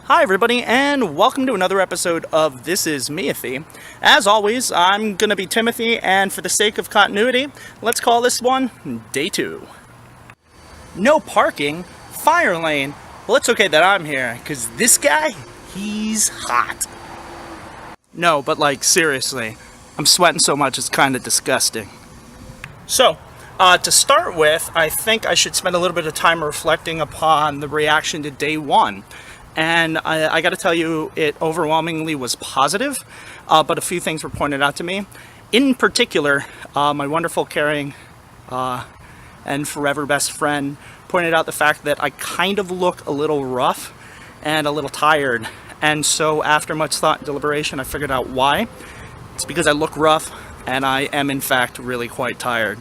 Hi everybody, and welcome to another episode of This Is Me OTHY. As always, I'm going to be Timothy, and for the sake of continuity, let's call this one Day 2. No parking, fire lane. Well, it's okay that I'm here, because this guy, he's hot. No, but like, seriously, I'm sweating so much it's kind of disgusting. So, to start with, I think I should spend a little bit of time reflecting upon the reaction to Day 1. And I got to tell you, it overwhelmingly was positive, but a few things were pointed out to me. In particular, my wonderful, caring, and forever best friend pointed out the fact that I kind of look a little rough and a little tired. And so after much thought and deliberation, I figured out why. It's because I look rough and I am in fact really quite tired.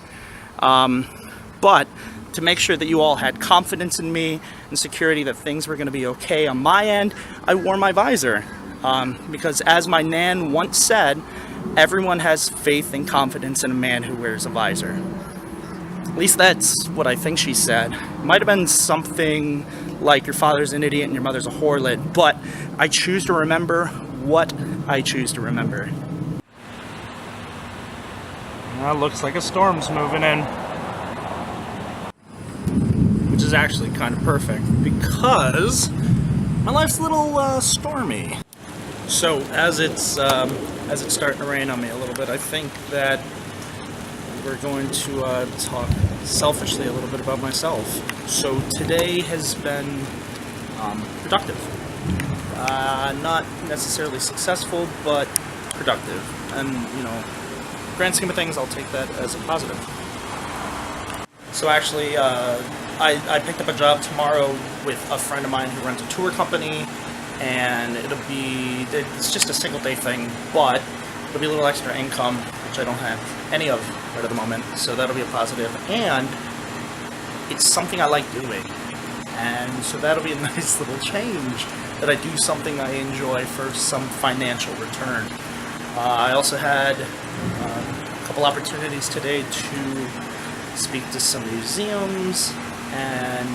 But to make sure that you all had confidence in me and security that things were going to be okay on my end, I wore my visor. Because as my nan once said, everyone has faith and confidence in a man who wears a visor. At least that's what I think she said. It might have been something like your father's an idiot and your mother's a whorelet, but I choose to remember what I choose to remember. Well, looks like a storm's moving in. Which is actually kind of perfect because my life's a little stormy. So as it's starting to rain on me a little bit, I think that we're going to talk selfishly a little bit about myself. So today has been productive. Not necessarily successful, but productive. And you know, grand scheme of things, I'll take that as a positive. So actually, I picked up a job tomorrow with a friend of mine who runs a tour company, and it's just a single day thing, but it'll be a little extra income, which I don't have any of right at the moment, so that'll be a positive, and it's something I like doing, and so that'll be a nice little change, that I do something I enjoy for some financial return. I also had a couple opportunities today to speak to some museums and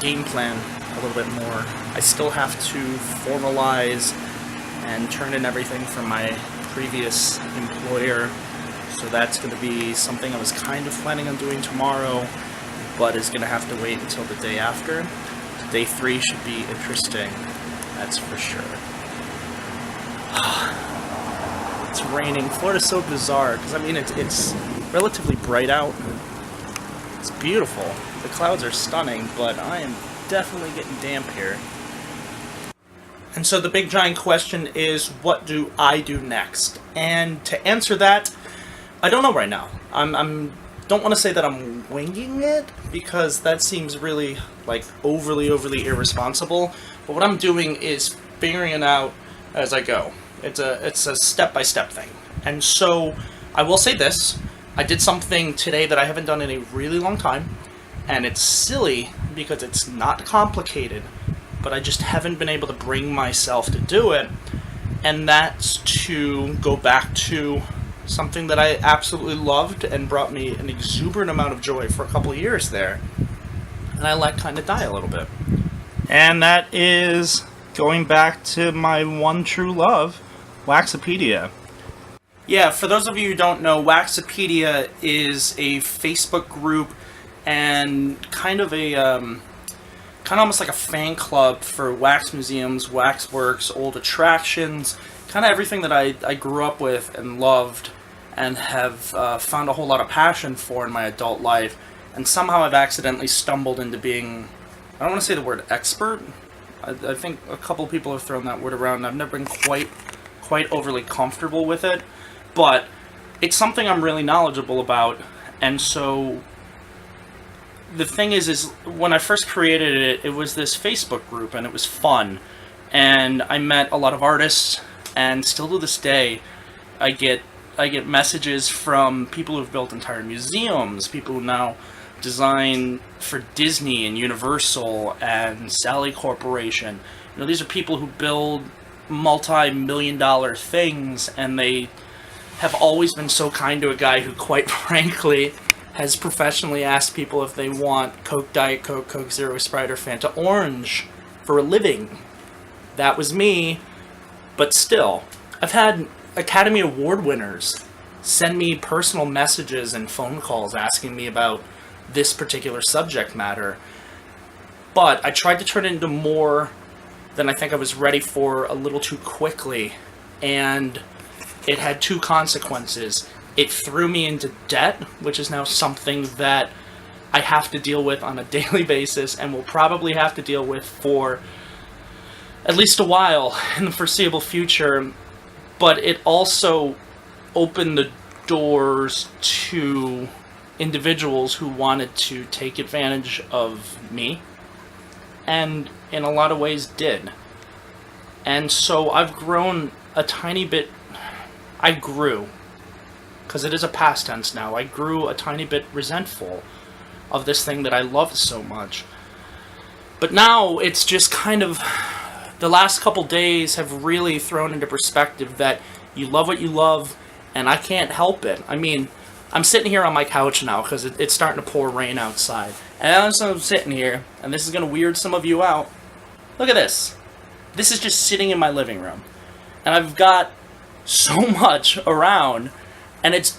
game plan a little bit more. I still have to formalize and turn in everything from my previous employer, so that's going to be something I was kind of planning on doing tomorrow, but is going to have to wait until the day after. Day 3 should be interesting, that's for sure. It's raining. Florida's so bizarre, because I mean it's relatively bright out. It's beautiful. The clouds are stunning, but I am definitely getting damp here. And so the big giant question is, what do I do next? And to answer that, I don't know right now. Don't want to say that I'm winging it, because that seems really like overly irresponsible. But what I'm doing is figuring it out as I go. It's a step-by-step thing. And so I will say this. I did something today that I haven't done in a really long time, and it's silly because it's not complicated, but I just haven't been able to bring myself to do it, and that's to go back to something that I absolutely loved and brought me an exuberant amount of joy for a couple of years there, and I let kind of die a little bit. And that is going back to my one true love, Waxipedia. Yeah, for those of you who don't know, Waxipedia is a Facebook group and kind of almost like a fan club for wax museums, waxworks, old attractions, kind of everything that I grew up with and loved and have found a whole lot of passion for in my adult life. And somehow I've accidentally stumbled into being, I don't want to say the word expert. I think a couple people have thrown that word around, and I've never been quite overly comfortable with it. But it's something I'm really knowledgeable about, and so the thing is when I first created it, it was this Facebook group, and it was fun, and I met a lot of artists, and still to this day, I get messages from people who've built entire museums, people who now design for Disney and Universal and Sally Corporation. You know, these are people who build multi-million-dollar things, and they have always been so kind to a guy who, quite frankly, has professionally asked people if they want Coke Diet Coke, Coke Zero, Sprite, or Fanta Orange for a living. That was me, but still. I've had Academy Award winners send me personal messages and phone calls asking me about this particular subject matter. But I tried to turn it into more than I think I was ready for a little too quickly. And it had two consequences. It threw me into debt, which is now something that I have to deal with on a daily basis and will probably have to deal with for at least a while in the foreseeable future. But it also opened the doors to individuals who wanted to take advantage of me, and in a lot of ways did. And so I've grown a tiny bit. I grew, because it is a past tense now, I grew a tiny bit resentful of this thing that I love so much. But now it's just kind of, the last couple days have really thrown into perspective that you love what you love, and I can't help it. I mean, I'm sitting here on my couch now because it's starting to pour rain outside. And as I'm sitting here, and this is going to weird some of you out, look at this. This is just sitting in my living room. And I've got so much around, and it's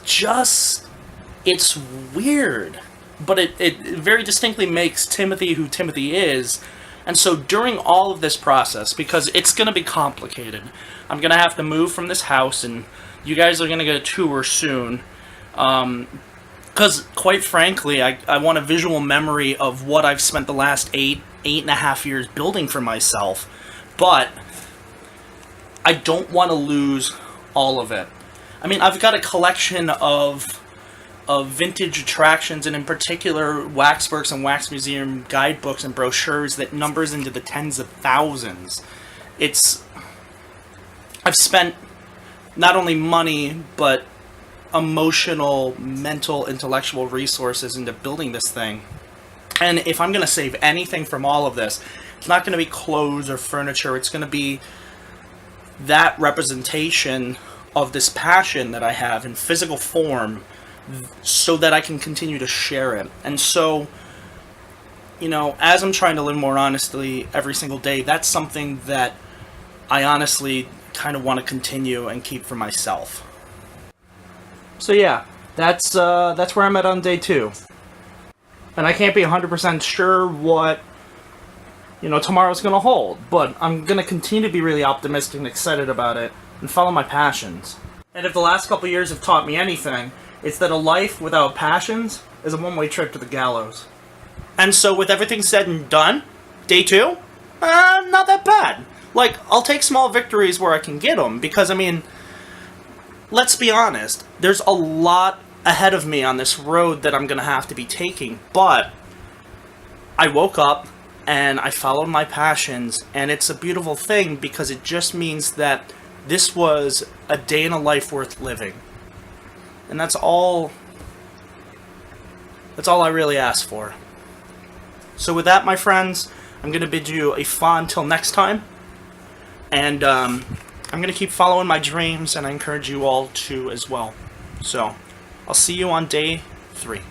weird. But it very distinctly makes Timothy who Timothy is. And so during all of this process, because it's going to be complicated, I'm going to have to move from this house, and you guys are going to get a tour soon. Because, quite frankly, I want a visual memory of what I've spent the last 8.5 years building for myself. But I don't want to lose all of it. I mean, I've got a collection of vintage attractions, and in particular waxworks and wax museum guidebooks and brochures that numbers into the tens of thousands. I've spent not only money, but emotional, mental, intellectual resources into building this thing. And if I'm going to save anything from all of this, it's not going to be clothes or furniture. It's going to be that representation of this passion that I have in physical form, so that I can continue to share it. And so, you know, as I'm trying to live more honestly every single day, that's something that I honestly kind of want to continue and keep for myself. So yeah, that's where I'm at on day 2. And I can't be 100% sure what, you know, tomorrow's going to hold, but I'm going to continue to be really optimistic and excited about it and follow my passions. And if the last couple years have taught me anything, it's that a life without passions is a one-way trip to the gallows. And so with everything said and done, day 2, not that bad. Like, I'll take small victories where I can get them, because, I mean, let's be honest, there's a lot ahead of me on this road that I'm going to have to be taking, but I woke up and I followed my passions, and it's a beautiful thing because it just means that this was a day in a life worth living. And that's all I really ask for. So with that, my friends, I'm going to bid you a fa until next time. And I'm going to keep following my dreams, and I encourage you all to as well. So I'll see you on day 3.